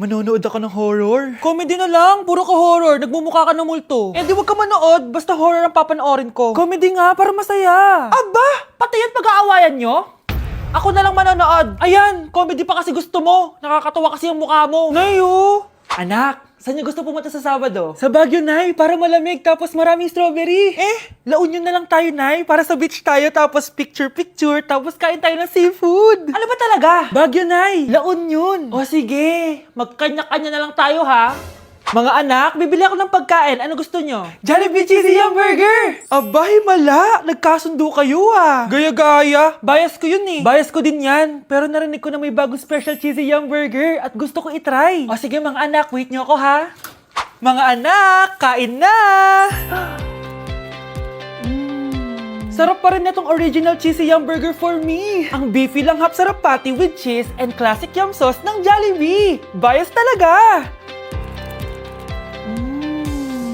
Manonood ako ng horror. Comedy na lang, puro ka horror. Nagmumukha ka ng multo. Eh di wag ka manood, basta horror ang papanoorin ko. Comedy nga, para masaya. Aba, pati yan pag-aawayan nyo? Ako na lang manonood. Ayan, comedy pa kasi gusto mo. Nakakatawa kasi ang mukha mo. Nayo! Anak, saan niyo gusto pumunta sa Sabado? Sa Baguio, Nay, para malamig tapos maraming strawberry. La Union na lang tayo, Nay, para sa beach tayo tapos picture-picture tapos kain tayo ng seafood. Ano ba talaga? Baguio, Nay, La Union. O sige, magkanya-kanya na lang tayo, ha? Mga anak, bibili ako ng pagkain. Ano gusto nyo? Jollibee Cheesy Yum Burger! Abay, mala! Nagkasundo kayo ah! Gaya-gaya! Bias ko yun eh! Bias ko din yan! Pero narinig ko na may bagong special Cheesy Yum Burger at gusto ko itry! O sige mga anak, wait nyo ako ha! Mga anak, kain na! Sarap pa rin itong original Cheesy Yum Burger for me! Ang beefy lang hap sarap patty with cheese and classic yum sauce ng Jollibee! Bias talaga!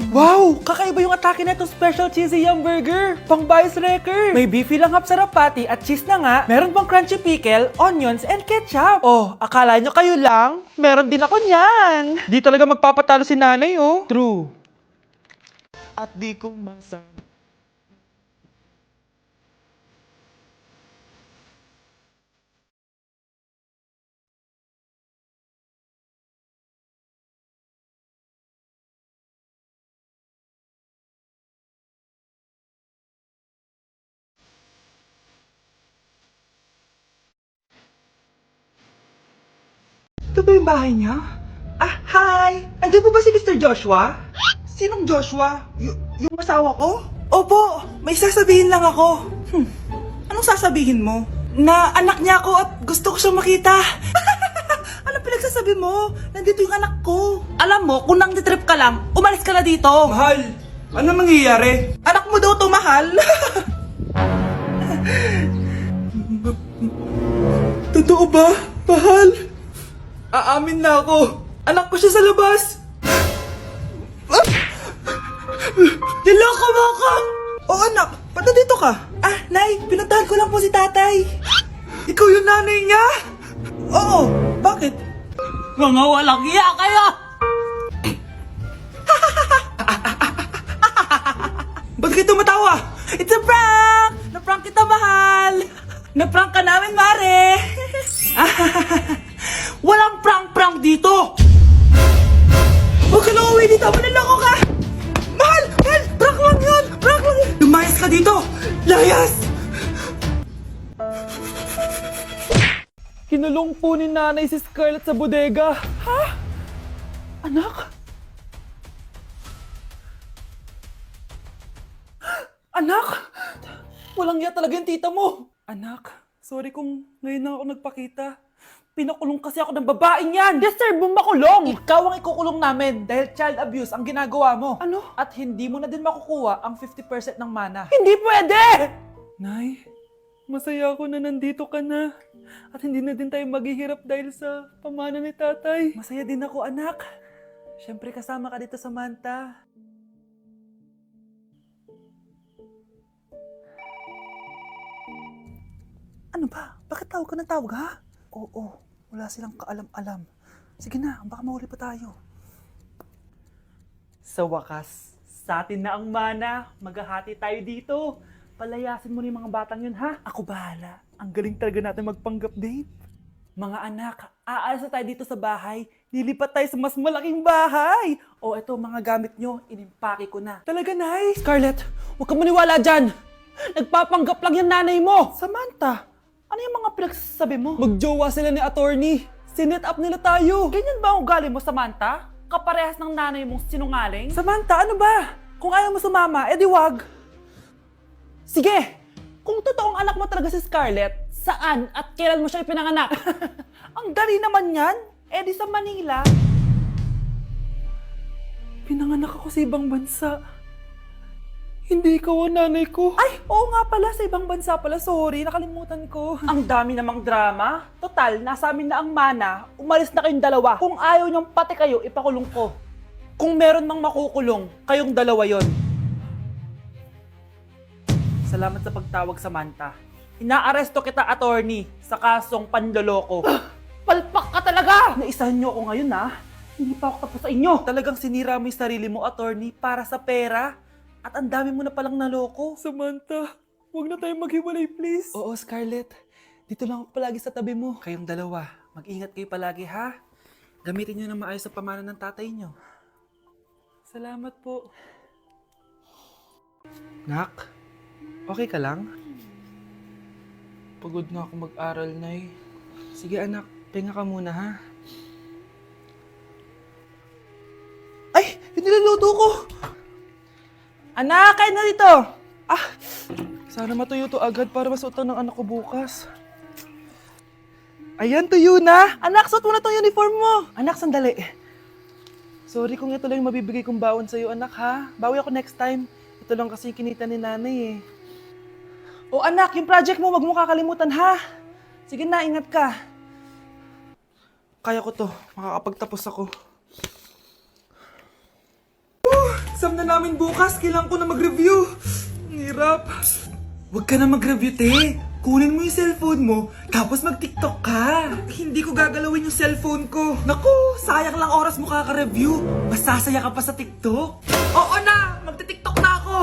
Wow! Kakaiba yung atake na itong special cheesy yum burger. Pang bias wrecker. May beefy lang hap sarap patty at cheese na nga. Meron pang crunchy pickle, onions, and ketchup. Oh, akala nyo kayo lang? Meron din ako niyan. Di talaga magpapatalo si nanay, oh. True. At di ko masama. Ito ba yung bahay niya? Ah, hi! Andiyan po ba si Mr. Joshua? Sinong Joshua? Yung asawa ko? Opo, may sasabihin lang ako. Anong sasabihin mo? Na anak niya ako at gusto ko siyang makita. Anong pinagsasabi mo? Nandito yung anak ko. Alam mo, kung nang-trip ka lang, umalis ka na dito. Mahal, ano mangyayari? Anak mo daw to, mahal. Totoo ba, mahal? Aamin na ako. Anak ko siya sa labas. Niloko mo ako! Oh anak, ba't nandito ka? Ah, Nay, pinuntahan ko lang po si tatay. Ikaw yung nanay niya? Oo, bakit? Mga walang iya kayo! Ba't kayo tumatawa? It's a prank! Na-prank kita, mahal! Na-prank ka namin, Mare! Walang prank-prank dito! Huwag ka na uwi dito! Manaloko ka! Mahal! Mahal! Prank lang yun! Prank lang yun! Lumayas ka dito! Layas! Kinulong po ni nanay si Scarlett sa bodega. Ha? Anak? Anak? Walang iya talaga yung tita mo. Anak, sorry kung ngayon na ako nagpakita. Pinakulong kasi ako ng babaeng yan! Deserve mo makulong! Ikaw ang ikukulong namin dahil child abuse ang ginagawa mo. Ano? At hindi mo na din makukuha ang 50% ng mana. Hindi pwede! Nay, masaya ako na nandito ka na. At hindi na din tayo maghihirap dahil sa pamana ni tatay. Masaya din ako, anak. Siyempre kasama ka dito sa Manta. Ano ba? Bakit tawag ka ng tawag, ha? Oo, wala silang kaalam-alam. Sige na, baka mahuli pa tayo. Sa wakas, sa atin na ang mana. Maghahati tayo dito. Palayasin mo na yung mga batang yun, ha? Ako bahala. Ang galing talaga natin magpanggap, babe. Mga anak, aalis na tayo dito sa bahay. Lilipat tayo sa mas malaking bahay. O eto, mga gamit nyo, inimpake ko na. Talaga, Nay? Scarlett, huwag ka maniwala dyan. Nagpapanggap lang yung nanay mo. Samantha, ano yung mga pinagsasabi mo? Magjowa sila ni attorney. Sinet up nila tayo. Ganyan ba ang ugali mo, Samantha? Kaparehas ng nanay mong sinungaling? Samantha, ano ba? Kung ayaw mo sumama, edi wag. Sige, kung totoong anak mo talaga si Scarlett, saan at kailan mo siya ipinanganak? Ang dali naman yan. Edi sa Manila. Pinanganak ako sa ibang bansa. Hindi ikaw ang nanay ko. Ay, oo nga pala, sa ibang bansa pala. Sorry, nakalimutan ko. Ang dami namang drama. Total, nasa amin na ang mana. Umalis na kayong dalawa. Kung ayaw niyong pati kayo, ipakulong ko. Kung meron mang makukulong, kayong dalawa yon. Salamat sa pagtawag, Samantha. Inaaresto kita, attorney, sa kasong panloloko. Palpak ka talaga! Naisahan niyo ako ngayon, ha? Hindi pa ako tapos sa inyo. Talagang sinira mo yung sarili mo, attorney, para sa pera. At ang dami mo na palang naloko. Samantha, huwag na tayong maghiwalay, please. Oo, Scarlett. Dito lang ako palagi sa tabi mo. Kayong dalawa, mag-ingat kayo palagi, ha? Gamitin niyo na maayos sa pamana ng tatay niyo. Salamat po. Nak, okay ka lang? Pagod na ako mag-aral, Nay. Sige anak, pahinga ka muna, ha? Ay! Yung niluluto ko! Anak, kain na dito! Ah! Sana matuyo to agad para masuotan ng anak ko bukas. Ayan, tuyo na! Anak, suot mo na tong uniform mo! Anak, sandali. Sorry kung ito lang yung mabibigay kong baon sa'yo, anak, ha? Bawi ako next time. Ito lang kasi kinita ni nanay, eh. O anak, yung project mo, wag mo kakalimutan, ha? Sige na, ingat ka. Kaya ko to. Makakapagtapos ako. Exam na namin bukas. Kailangan ko na mag-review. Ang hirap. Huwag ka na mag-review, te. Kunin mo yung cellphone mo, tapos mag-TikTok ka. Hindi ko gagalawin yung cellphone ko. Naku, sayang lang oras mo kaka-review. Mas sasaya ka pa sa TikTok. Oo na, magti-TikTok na ako.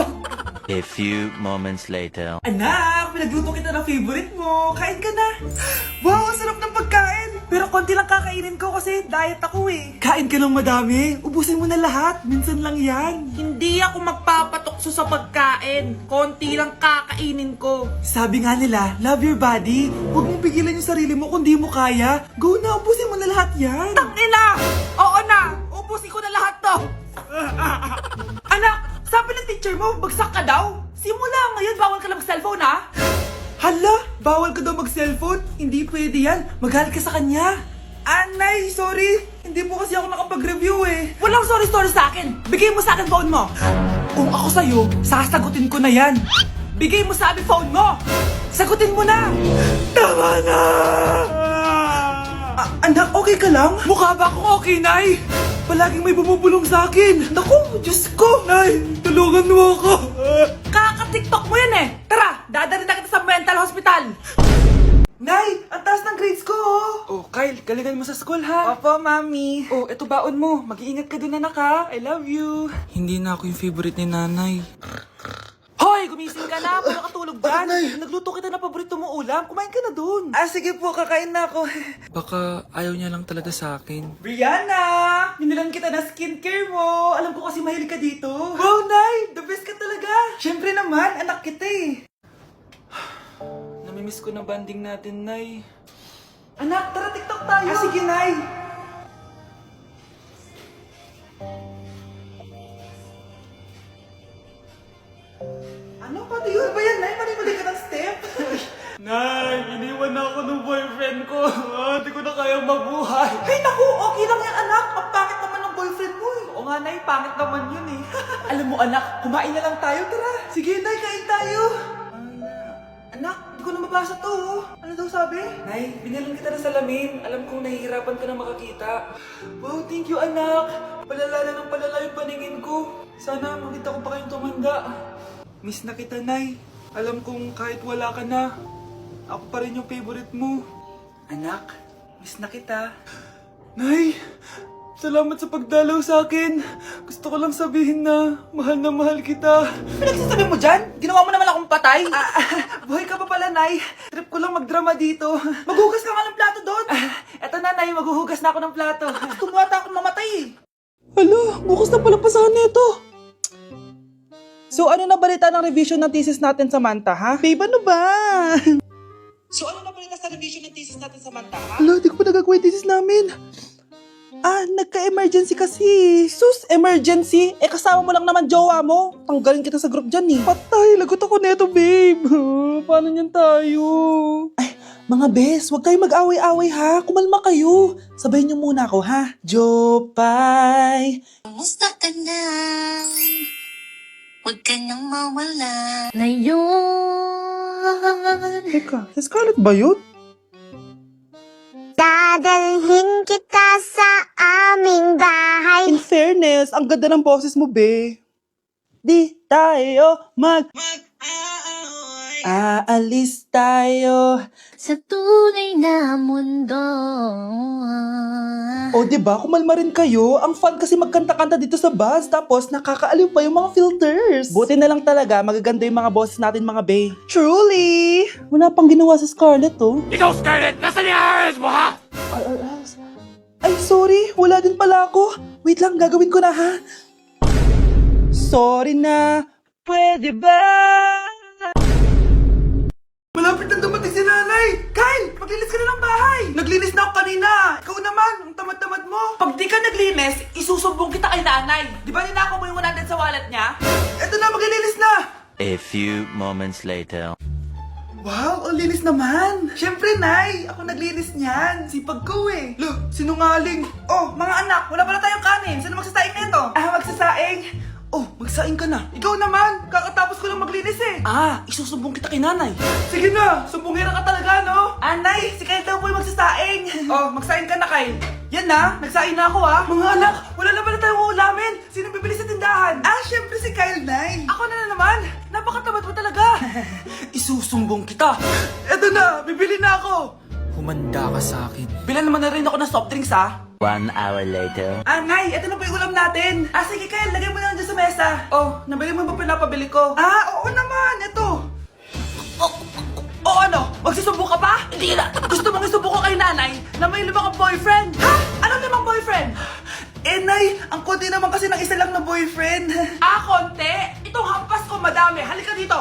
A few moments later. Anak, pinagluto kita ng favorite mo. Kain ka na. Wow, ang sarap ng pagkain. Pero konti lang kakainin ko kasi diet ako eh. Kain ka ng madami. Ubusin mo na lahat. Minsan lang yan. Hindi ako magpapatukso sa pagkain. Konti lang kakainin ko. Sabi nga nila, love your body. Huwag mong pigilan yung sarili mo kung di mo kaya. Go na, ubusin mo na lahat yan. Tangina! Oo na! Ubusin ko na lahat to. Anak, sabi ng teacher mo, bagsak ka daw. Simula ngayon, bawal ka lang mag-cellphone, ha? Hala, bawal ka daw mag-cellphone? Hindi pwede yan. Magalit ka sa kanya. Anay, sorry. Hindi po kasi ako nakapag-review eh. Walang sorry sa akin. Bigay mo sa akin phone mo. Kung ako sa'yo, sasagutin ko na yan. Bigay mo sa akin phone mo. Sagutin mo na. Tama na. Anak, okay ka lang? Mukha ba akong okay, Nay? Palaging may bumubulong sa akin. Naku, Diyos ko. Nay, tulungan mo ako. Kaka-TikTok mo yan eh. Tara, dadalhin na kita sa mental hospital. Nay, ang taas ng grades ko, oh. Oh, Kyle, galingan mo sa school, ha? Opo, Mami. Oh, eto baon mo. Mag-iingat ka din, anak, ha? I love you. Hindi na ako yung favorite ni Nanay. Hoy, gumising ka na. Puro ka tulog dyan. Nagluto kita na paborito mo ulam. Kumain ka na dun. Ah, sige po. Kakain na ako. Baka ayaw niya lang talaga sa akin. Brianna! Binilan kita na skincare mo. Alam ko kasi mahilig ka dito. Wow, Nay! The best ka talaga. Siyempre naman, anak kita eh. Namimiss ko na banding natin, Nay. Anak, tara TikTok tayo. Ah, sige, Nay. Ano? Pati yun ba yan, Nay? Mali-mali ka ng step? Nay, iniwan na ako ng boyfriend ko. Hindi ko na kayang mabuhay. Ay, naku! Okay lang yan, anak. Ang pangit naman ng boyfriend mo eh. Oo nga, Nay. Pangit naman yun eh. Alam mo, anak, kumain na lang tayo. Tara. Sige, Nay. Kain tayo. Anak, hindi ko na mabasa to. Oh. Ano daw sabi? Nay, binilon kita ng salamin. Alam kong nahihirapan ka na makakita. Wow, thank you, anak. Palala na ng palala yung paningin ko. Sana makita ko pa kayong tumanda. Miss na kita, Nay. Alam kong kahit wala ka na, ako pa rin yung favorite mo. Anak, miss na kita. Nay, salamat sa pagdalaw sa akin. Gusto ko lang sabihin na mahal kita. Pinagsasabi mo dyan? Ginawa mo naman akong patay. Buhay ka pa pala, Nay. Trip ko lang magdrama dito. Maghugas ka nga ng plato doon. Eto na, Nay. Maghuhugas na ako ng plato. Tumata akong mamatay eh. Hala, bukas na pala pasahan nito. So ano na balita ng revision ng thesis natin, Samantha, ha? Babe, ano ba? So ano na balita sa revision ng thesis natin, Samantha, ha? Hala, di ko pa nagagawa yung thesis namin. Nagka-emergency kasi. Sus, emergency? Kasama mo lang naman jowa mo. Tanggalin kita sa group dyan eh. Patay, lagot ako neto, babe. Paano niyan tayo? Ay, mga bes, huwag kayong mag-away-away ha. Kumalma kayo. Sabayin niyo muna ako ha. Jopay. Kumusta ka na? Huwag ka nang mawala. Ngayon. Teka, si Scarlett ba yun? Dadalhin kita sa aming bahay. In fairness, ang ganda ng boses mo, be. Di tayo mag-aaway. Aalis tayo. Sa tunay na mundo. O diba, kumalma rin kayo. Ang fun kasi magkanta-kanta dito sa bus. Tapos nakakaaliw pa yung mga filters. Buti na lang talaga, magaganda yung mga bosses natin mga bay. Truly! Wala pang ginawa sa Scarlett, oh. Ikaw, Scarlett! Nasaan yung RS mo, ha? Ay, sorry. Wala din pala ako. Wait lang, gagawin ko na, ha? Sorry na. Pwede ba? Malapit na dumating si nanay! Kyle! Maglinis ka na ng bahay! Naglinis na ako kanina! Ikaw naman! Ang tamad-tamad mo! Pag di ka naglinis, isusumbong kita kay nanay! Di ba ninakaw mo yung 100 sa wallet niya? Eto na, maglilinis na! A few moments later. Wow, ang linis naman! Siyempre, Nay! Ako naglinis niyan! Sipag ko eh! Look, sinungaling! Oh, mga anak, wala pala tayong kanin! Sino magsasaing nito? Magsasaing? Oh, magsaing ka na! Ikaw naman! Kakatapos ko lang maglinis eh! Isusumbong kita kay nanay! Sige na! Sumbongera ka talaga, no? Nay! Si Kyle daw po yung magsasaing! Oh, magsaing ka na, Kyle! Yan na! Nagsaing na ako Mga anak, wala na pala tayong ulamin! Sino bibili sa tindahan? Siyempre si Kyle, Nay! Ako na naman! Napakatamad mo talaga! Isusumbong kita! Eto na! Bibili na ako! Humanda ka sa akin. Bilan naman na rin ako ng soft drinks, 1 hour later. Nay, eto na po yung ulam natin. Sige, Kyle, lagay mo na lang dyan sa mesa. Oh, nabili mo ba pinapabili ko? Oo naman, eto. Ano? Magsusumbong ka pa? Hindi na. Gusto mong isumbong ko kay nanay na may 5 kang boyfriend? Ha? Anong 5 boyfriend? Nay, ang konti naman kasi ng isa lang na boyfriend. Konti? Itong hampas ko madami. Halika dito.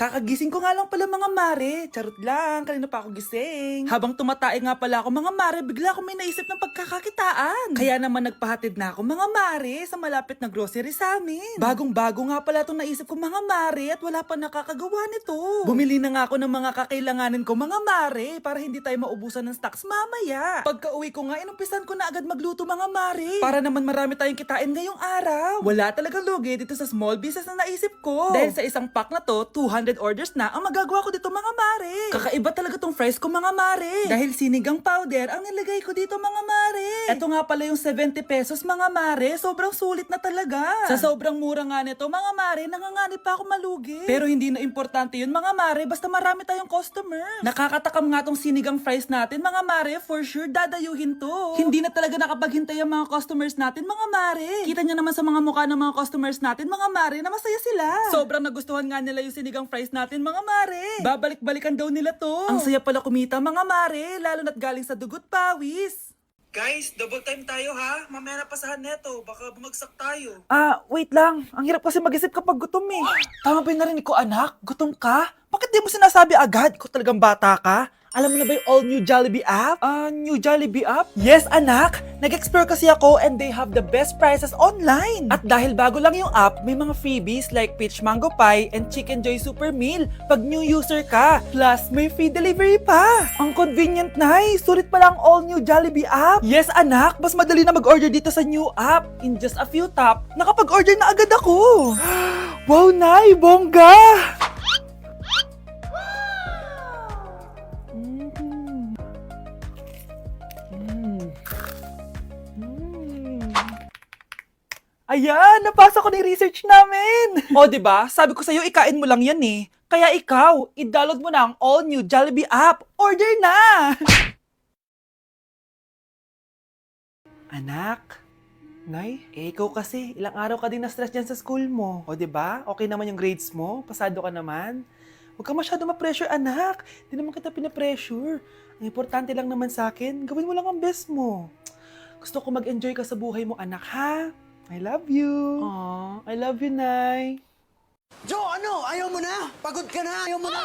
Kakagising ko nga lang pala mga mare. Charot lang, kanina pa ako gising. Habang tumatae nga pala ako mga mare, bigla ako may naisip ng pagkakakitaan. Kaya naman nagpahatid na ako mga mare sa malapit na grocery sa amin. Bagong-bago nga pala itong naisip ko mga mare at wala pa nakakagawa nito. Bumili na nga ako ng mga kakailanganin ko mga mare para hindi tayo maubusan ng stocks mamaya. Pagka uwi ko nga, inumpisan ko na agad magluto mga mare. Para naman marami tayong kitain ngayong araw. Wala talagang lugi dito sa small business na naisip ko. Dahil sa isang pack na to, 200 orders na ang magagawa ko dito mga mare. Kakaiba talaga tong fries ko mga mare. Dahil sinigang powder ang nilagay ko dito mga mare. Ito nga pala yung 70 pesos mga mare. Sobrang sulit na talaga. Sa sobrang mura nga nito mga mare, nanganganib pa ako malugi. Pero hindi na importante yun mga mare, basta marami tayong customers. Nakakatakam nga tong sinigang fries natin mga mare, for sure dadayuhin to. Hindi na talaga nakapaghintay ang mga customers natin mga mare. Kita nyo naman sa mga mukha ng mga customers natin mga mare na masaya sila. Sobrang nagustuhan nga nila yung sinigang fries natin mga mare. Babalik-balikan daw nila to. Ang saya pala kumita mga mare, lalo na't galing sa dugot pawis. Guys, double time tayo ha. Mamaya na pasahan neto, baka bumagsak tayo. Wait lang. Ang hirap kasi mag-isip kapag gutom eh. Tama ba yung narinig ko anak? Gutom ka? Bakit di mo sinasabi agad? Ikaw talagang bata ka? Alam mo na ba yung all new Jollibee app? New Jollibee app? Yes, anak! Nag-explore kasi ako and they have the best prices online. At dahil bago lang yung app, may mga freebies like peach mango pie and chicken joy super meal pag new user ka. Plus, may free delivery pa. Ang convenient, Nay. Sulit pala ang all new Jollibee app. Yes, anak. Mas madali na mag-order dito sa new app. In just a few tap, nakapag-order na agad ako. Wow, Nay! Bongga! Ayan, napasa ko na yung research namin. O, diba? Sabi ko sa'yo, ikain mo lang yan eh. Kaya ikaw, i-download mo na ang all-new Jollibee app. Order na! Anak, Nay, ikaw kasi, ilang araw ka din na-stress dyan sa school mo. O, diba? Okay naman yung grades mo? Pasado ka naman? Huwag ka masyado ma-pressure, anak. Di naman kita pina-pressure. Ang importante lang naman sa akin, gawin mo lang ang best mo. Gusto ko mag-enjoy ka sa buhay mo, anak, ha? I love you. Aww, I love you, Nay. Jo, ano? Ayaw mo na? Pagod ka na? Ayaw mo na?